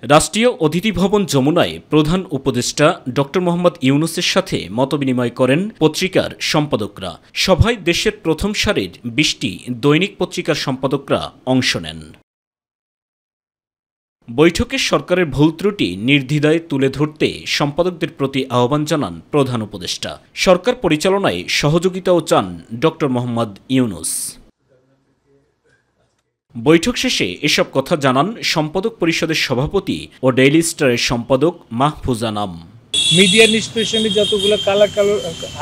রাষ্ট্রীয় অতিথি ভবন যমুনায় প্রধান উপদেষ্টা ডক্টর মোহাম্মদ ইউনূসের সাথে মতবিনিময় করেন পত্রিকার সম্পাদকরা। সভায় দেশের প্রথম সারির ২০টি দৈনিক পত্রিকার সম্পাদকরা অংশ নেন। বৈঠকে সরকারের ভুল ত্রুটি নির্দ্বিধায় তুলে ধরতে সম্পাদকদের প্রতি আহ্বান জানান প্রধান উপদেষ্টা। সরকার পরিচালনায় সহযোগিতাও চান ডক্টর মোহাম্মদ ইউনূস। বৈঠক শেষে এসব কথা জানান সম্পাদক পরিষদের সভাপতি ও ডেইলি স্টারের সম্পাদক মাহফুজ আনাম। মিডিয়া নিষ্পেষণে যতগুলো কালো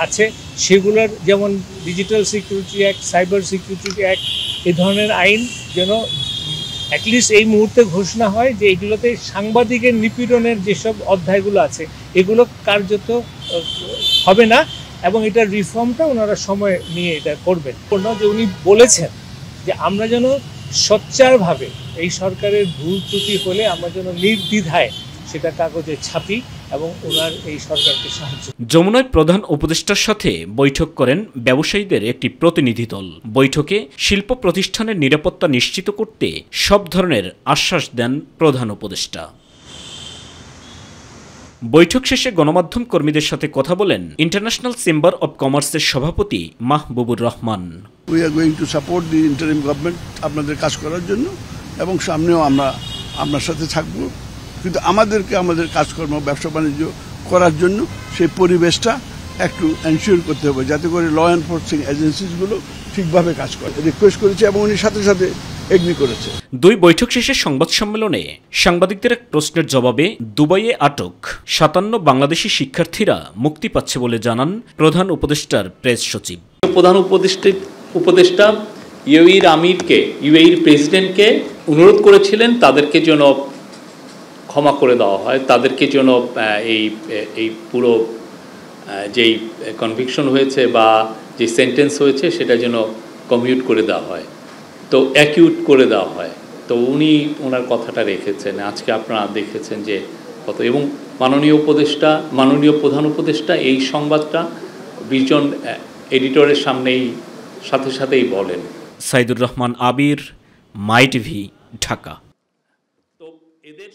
আছে সেগুলোর যেমন digital security act, cyber security act, এই ধরনের আইন যেন অ্যাটলিস্ট এই মুহূর্তে ঘোষণা হয় যে এগুলোতে সাংবাদিকের নিপীড়নের যেসব অধ্যায়গুলো আছে এগুলো কার্যত হবে না, এবং এটার রিফর্মটা ওনারা সময় নিয়ে এটা করবেন। যে উনি বলেছেন যে আমরা যেন সোচ্চারভাবে এই সরকারের ভুল ত্রুটি হলে আমরা যেন নির্দ্বিধায় সেটা কাগজে ছাপি এবং ওনার এই সরকারকে সাহায্য। যমুনায় প্রধান উপদেষ্টার সাথে বৈঠক করেন ব্যবসায়ীদের একটি প্রতিনিধি দল। বৈঠকে শিল্প প্রতিষ্ঠানের নিরাপত্তা নিশ্চিত করতে সব ধরনের আশ্বাস দেন প্রধান উপদেষ্টা। বৈঠক শেষে গণমাধ্যম কর্মীদের সাথে কথা বলেন ইন্টারন্যাশনাল চেম্বার অব কমার্সের সভাপতি Mahbubur Rahman. We are going to support the interim government আপনাদের কাজ করার জন্য, এবং সামনেও আমরা আপনার সাথে থাকবো, কিন্তু আমাদেরকে আমাদের কাজকর্ম ব্যবসা বাণিজ্য করার জন্য সেই পরিবেশটা একটু এনশিওর করতে হবে যাতে করে ল এনফোর্সিং এজেন্সিসগুলো ঠিকভাবে কাজ করে। রিকোয়েস্ট করেছে এবং উনি সাথে সাথে এগ্রি করেছে। দুই বৈঠক শেষে সংবাদ সম্মেলনে সাংবাদিকদের এক প্রশ্নের জবাবে দুবাইয়ে আটক ৫৭ বাংলাদেশি শিক্ষার্থীরা মুক্তি পাচ্ছে বলে জানান প্রধান উপদেষ্টার প্রেস সচিব। প্রধান উপদেষ্টা ইউএইর আমিরকে, ইউএইর প্রেসিডেন্টকে অনুরোধ করেছিলেন তাদেরকে যেন ক্ষমা করে দেওয়া হয়, তাদেরকে যেন এই পুরো যেই কনভিকশন হয়েছে বা যে সেন্টেন্স হয়েছে সেটা যেন কমিউট করে দেওয়া হয়, তো অ্যাকিউট করে দেওয়া হয়। তো উনি ওনার কথাটা রেখেছেন। আজকে আপনারা দেখেছেন যে কত, এবং মাননীয় প্রধান উপদেষ্টা এই সংবাদটা ২০ জন এডিটরের সাথেই বলেন। সাইদুর রহমান আবির, মাই টিভি, ঢাকা।